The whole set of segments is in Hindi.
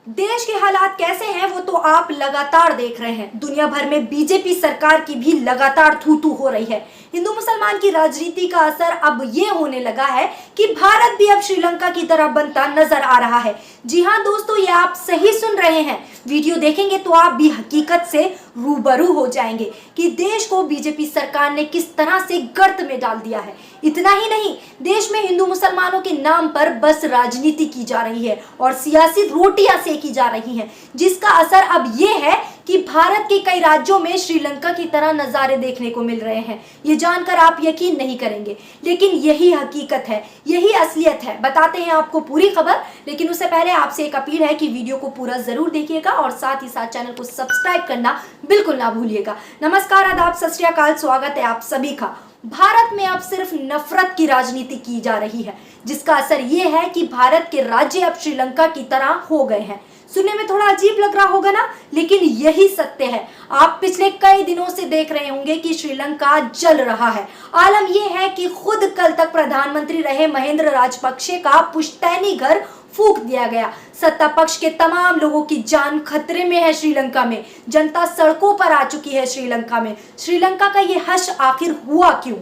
देश के हालात कैसे हैं वो तो आप लगातार देख रहे हैं। दुनिया भर में बीजेपी सरकार की भी लगातार थू थू हो रही है। हिंदू मुसलमान की राजनीति का असर अब ये होने लगा है कि भारत भी अब श्रीलंका की तरह बनता नजर आ रहा है। जी हाँ दोस्तों, ये आप सही सुन रहे हैं। वीडियो देखेंगे तो आप भी हकीकत से रूबरू हो जाएंगे कि देश को बीजेपी सरकार ने किस तरह से गर्त में डाल दिया है। इतना ही नहीं, देश में हिंदू मुसलमानों के नाम पर बस राजनीति की जा रही है और सियासी रोटियां सेकी जा रही हैं, जिसका असर अब ये है कि भारत के कई राज्यों में श्रीलंका की तरह नज़ारे देखने को मिल रहे हैं। ये जानकर आप यकीन नहीं करेंगे, लेकिन यही हकीकत है, यही असलियत है। बताते हैं आपको पूरी खबर, लेकिन उससे पहले आपसे एक अपील है कि वीडियो को पूरा जरूर देखिएगा और साथ ही साथ चैनल को सब्सक्राइब करना बिल्कुल ना भूलिएगा। नमस्कार, आदाब, सत श्री अकाल, स्वागत है आप सभी का। भारत में अब सिर्फ नफरत की राजनीति की जा रही है, जिसका असर ये है कि भारत के राज्य अब श्रीलंका की तरह हो गए हैं। सुनने में थोड़ा अजीब लग रहा होगा ना, लेकिन यही सत्य है। आप पिछले कई दिनों से देख रहे होंगे कि श्रीलंका जल रहा है। आलम यह है कि खुद कल तक प्रधानमंत्री रहे महेंद्र राजपक्षे का पुश्तैनी घर फूंक दिया गया। सत्ता पक्ष के तमाम लोगों की जान खतरे में है। श्रीलंका में जनता सड़कों पर आ चुकी है। श्रीलंका का ये हश्र आखिर हुआ क्यों,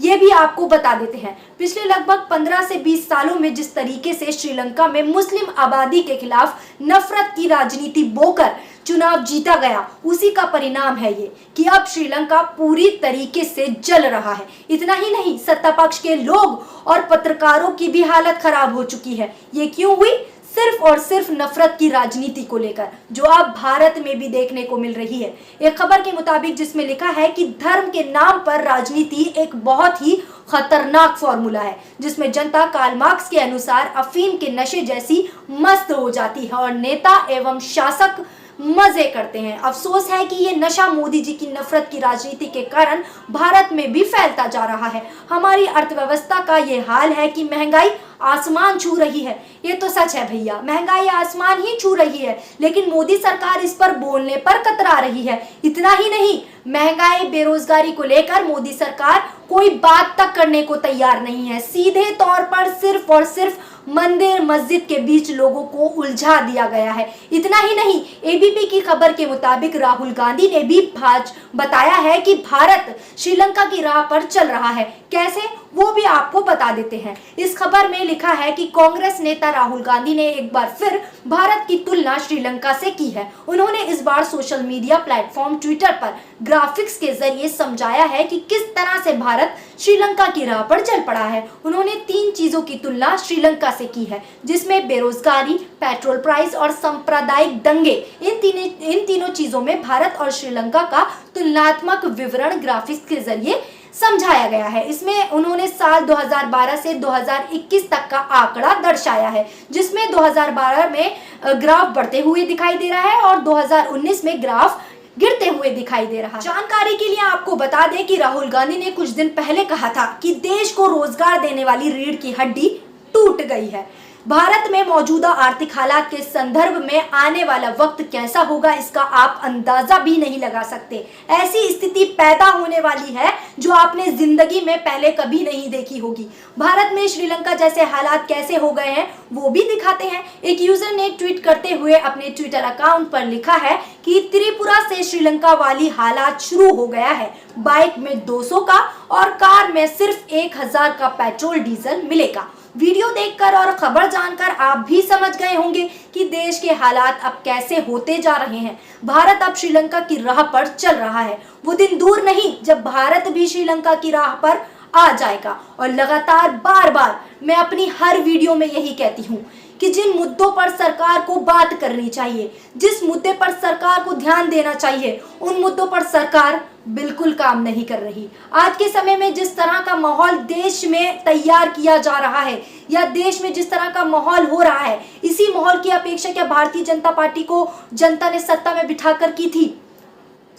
ये भी आपको बता देते हैं। पिछले लगभग 15 से 20 सालों में जिस तरीके से श्रीलंका में मुस्लिम आबादी के खिलाफ नफरत की राजनीति बोकर चुनाव जीता गया, उसी का परिणाम है ये कि अब श्रीलंका पूरी तरीके से जल रहा है। इतना ही नहीं, सत्ता पक्ष के लोग और पत्रकारों की भी हालत खराब हो चुकी है। ये क्यों हुई? सिर्फ और सिर्फ नफरत की राजनीति को लेकर, जो अब भारत में भी देखने को मिल रही है। एक खबर के मुताबिक जिसमें लिखा है कि धर्म के नाम पर राजनीति एक बहुत ही खतरनाक फॉर्मूला है, जिसमें जनता कार्ल मार्क्स के अनुसार अफीम के नशे जैसी मस्त हो जाती है और नेता एवं शासक मजे करते हैं। अफसोस है कि ये नशा मोदी जी की नफरत की राजनीति के कारण भारत में भी फैलता जा रहा है। हमारी अर्थव्यवस्था का ये हाल है कि महंगाई आसमान छू रही है। ये तो सच है भैया, महंगाई आसमान ही छू रही है, लेकिन मोदी सरकार इस पर बोलने पर कतरा रही है। इतना ही नहीं, महंगाई बेरोजगारी को लेकर मोदी सरकार कोई बात तक करने को तैयार नहीं है। सीधे तौर पर सिर्फ और सिर्फ मंदिर मस्जिद के बीच लोगों को उलझा दिया गया है। इतना ही नहीं, एबीपी की खबर के मुताबिक राहुल गांधी ने भी बताया है कि भारत श्रीलंका की राह पर चल रहा है। कैसे, वो भी आपको बता देते हैं। इस खबर में लिखा है कि कांग्रेस नेता राहुल गांधी ने एक बार फिर भारत की तुलना श्रीलंका से की है। उन्होंने इस बार सोशल मीडिया प्लेटफॉर्म ट्विटर पर ग्राफिक्स के जरिए समझाया है कि किस तरह से भारत श्रीलंका की राह पर चल पड़ा है। उन्होंने 3 चीजों की तुलना श्रीलंका से की है, जिसमें बेरोजगारी, पेट्रोल प्राइस और सांप्रदायिक दंगे। इन तीनों चीजों में भारत और श्रीलंका का तुलनात्मक विवरण ग्राफिक्स के जरिए समझाया गया है। इसमें उन्होंने साल 2012 से 2021 तक का आंकड़ा दर्शाया है, जिसमें 2012 में ग्राफ बढ़ते हुए दिखाई दे रहा है और 2019 में ग्राफ गिरते हुए दिखाई दे रहा है। जानकारी के लिए आपको बता दें कि राहुल गांधी ने कुछ दिन पहले कहा था कि देश को रोजगार देने वाली रीढ़ की हड्डी टूट गई है। भारत में मौजूदा आर्थिक हालात के संदर्भ में आने वाला वक्त कैसा होगा, इसका आप अंदाजा भी नहीं लगा सकते। ऐसी स्थिति पैदा होने वाली है जो आपने जिंदगी में पहले कभी नहीं देखी होगी। भारत में श्रीलंका जैसे हालात कैसे हो गए हैं वो भी दिखाते हैं। एक यूजर ने ट्वीट करते हुए अपने ट्विटर अकाउंट पर लिखा है कि त्रिपुरा से श्रीलंका वाली हालात शुरू हो गया है। बाइक में 200 का और कार में सिर्फ 1000 का पेट्रोल डीजल मिलेगा। वीडियो देखकर और खबर जानकर आप भी समझ गए होंगे कि देश के हालात अब कैसे होते जा रहे हैं। भारत अब श्रीलंका की राह पर चल रहा है। वो दिन दूर नहीं जब भारत भी श्रीलंका की राह पर आ जाएगा। और लगातार बार बार मैं अपनी हर वीडियो में यही कहती हूँ कि जिन मुद्दों पर सरकार को बात करनी चाहिए, जिस मुद्दे पर सरकार को ध्यान देना चाहिए, उन मुद्दों पर सरकार बिल्कुल काम नहीं कर रही। आज के समय में जिस तरह का माहौल देश में तैयार किया जा रहा है या देश में जिस तरह का माहौल हो रहा है, इसी माहौल की अपेक्षा क्या भारतीय जनता पार्टी को जनता ने सत्ता में बिठाकर की थी?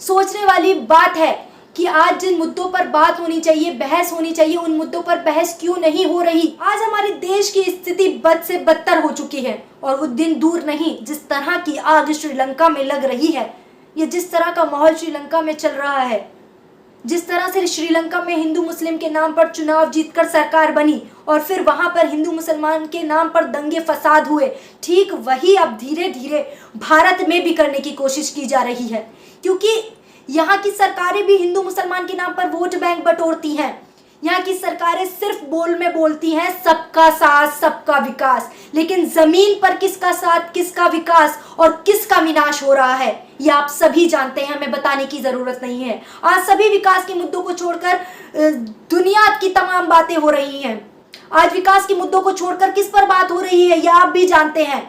सोचने वाली बात है कि आज जिन मुद्दों पर बात होनी चाहिए, बहस होनी चाहिए, उन मुद्दों पर बहस क्यों नहीं हो रही। आज हमारे देश की स्थिति बद से बदतर हो चुकी है और वो दिन दूर नहीं जिस तरह की आग श्रीलंका में लग रही है, ये जिस तरह का माहौल श्रीलंका में चल रहा है, जिस तरह से श्रीलंका में हिंदू मुस्लिम के नाम पर चुनाव जीतकर सरकार बनी और फिर वहां पर हिंदू मुसलमान के नाम पर दंगे फसाद हुए, ठीक वही अब धीरे धीरे भारत में भी करने की कोशिश की जा रही है। क्योंकि यहाँ की सरकारें भी हिंदू मुसलमान के नाम पर वोट बैंक बटोरती हैं। यहाँ की सरकारें सिर्फ बोल में बोलती हैं सबका साथ सबका विकास, लेकिन जमीन पर किसका साथ किसका विकास और किसका विनाश हो रहा है ये आप सभी जानते हैं, हमें बताने की जरूरत नहीं है। आज सभी विकास के मुद्दों को छोड़कर दुनिया की तमाम बातें हो रही हैं। आज विकास के मुद्दों को छोड़कर किस पर बात हो रही है ये आप भी जानते हैं।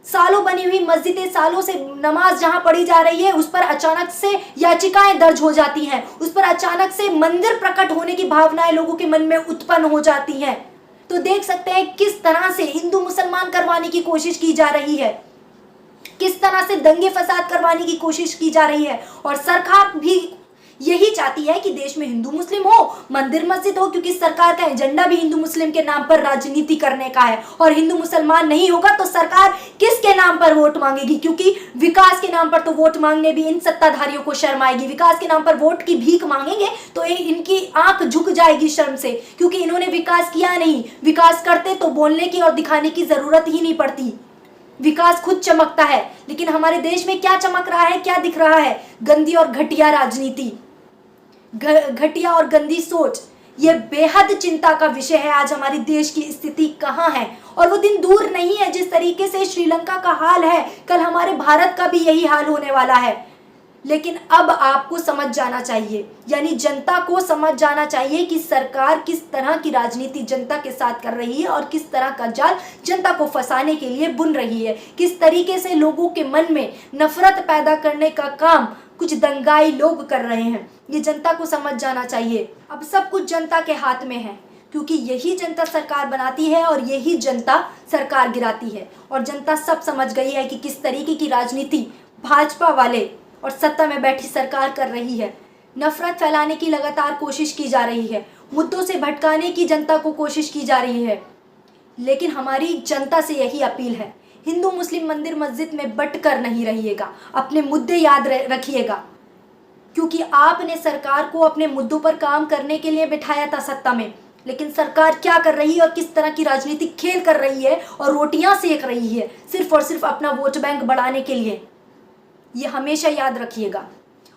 सालों बनी हुई मस्जिदें, सालों से नमाज जहां पढ़ी जा रही है उस पर अचानक से याचिकाएं दर्ज हो जाती हैं, उस पर अचानक से मंदिर प्रकट होने की भावनाएं लोगों के मन में उत्पन्न हो जाती हैं। तो देख सकते हैं किस तरह से हिंदू मुसलमान करवाने की कोशिश की जा रही है, किस तरह से दंगे फसाद करवाने की कोशिश की जा रही है। और सरकार भी यही चाहती है कि देश में हिंदू मुस्लिम हो, मंदिर मस्जिद हो, क्योंकि सरकार का एजेंडा भी हिंदू मुस्लिम के नाम पर राजनीति करने का है। और हिंदू मुसलमान नहीं होगा तो सरकार किसके नाम पर वोट मांगेगी, क्योंकि विकास के नाम पर तो वोट मांगने भी इन सत्ताधारियों को शर्म आएगी। विकास के नाम पर वोट की भीख मांगेंगे तो इनकी आंख झुक जाएगी शर्म से, क्योंकि इन्होंने विकास किया नहीं। विकास करते तो बोलने की और दिखाने की जरूरत ही नहीं पड़ती, विकास खुद चमकता है। लेकिन हमारे देश में क्या चमक रहा है, क्या दिख रहा है? गंदी और घटिया राजनीति, घटिया और गंदी सोच। ये बेहद चिंता का विषय है। आज हमारी देश की स्थिति कहाँ है, और वो दिन दूर नहीं है जिस तरीके से श्रीलंका का हाल है कल हमारे भारत का भी यही हाल होने वाला है। लेकिन अब आपको समझ जाना चाहिए, यानी जनता को समझ जाना चाहिए कि सरकार किस तरह की राजनीति जनता के साथ कर रही है और किस तरह का जाल जनता को फंसाने के लिए बुन रही है, किस तरीके से लोगों के मन में नफरत पैदा करने का काम कुछ दंगाई लोग कर रहे हैं। ये जनता को समझ जाना चाहिए। अब सब कुछ जनता के हाथ में है, क्योंकि यही जनता सरकार बनाती है और यही जनता सरकार गिराती है। और जनता सब समझ गई है कि किस तरीके की राजनीति भाजपा वाले और सत्ता में बैठी सरकार कर रही है। नफरत फैलाने की लगातार कोशिश की जा रही है, मुद्दों से भटकाने की जनता को कोशिश की जा रही है। लेकिन हमारी जनता से यही अपील है, हिंदू मुस्लिम मंदिर मस्जिद में बट कर नहीं रहिएगा, अपने मुद्दे याद रखिएगा, क्योंकि आपने सरकार को अपने मुद्दों पर काम करने के लिए बिठाया था सत्ता में। लेकिन सरकार क्या कर रही है और किस तरह की राजनीतिक खेल कर रही है और रोटियां सेक रही है सिर्फ और सिर्फ अपना वोट बैंक बढ़ाने के लिए, ये हमेशा याद रखिएगा।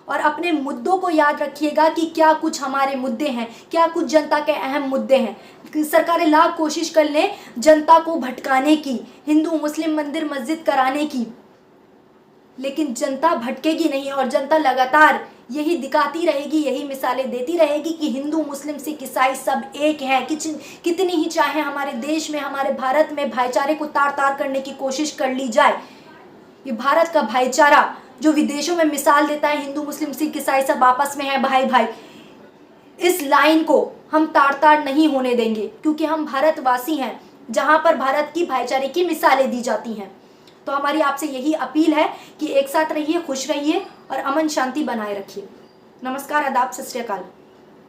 और अपने मुद्दों को याद रखिएगा कि क्या कुछ हमारे मुद्दे हैं, क्या कुछ जनता के अहम मुद्दे हैं। सरकारें लाख कोशिश कर लें जनता को भटकाने की, हिंदू मुस्लिम मंदिर मस्जिद कराने की, लेकिन जनता भटकेगी नहीं। और जनता लगातार यही दिखाती रहेगी, यही मिसालें देती रहेगी कि हिंदू मुस्लिम सिख ईसाई सब एक हैं। कितनी ही चाहे हमारे देश में, हमारे भारत में भाईचारे को तार तार करने की कोशिश कर ली जाए, ये भारत का भाईचारा जो विदेशों में मिसाल देता है, हिंदू मुस्लिम सिख ईसाई सब आपस में है भाई भाई, इस लाइन को हम तार तार नहीं होने देंगे, क्योंकि हम भारतवासी हैं जहां पर भारत की भाईचारे की मिसालें दी जाती हैं। तो हमारी आपसे यही अपील है कि एक साथ रहिए, खुश रहिए और अमन शांति बनाए रखिए। नमस्कार, आदाब, सत श्री अकाल।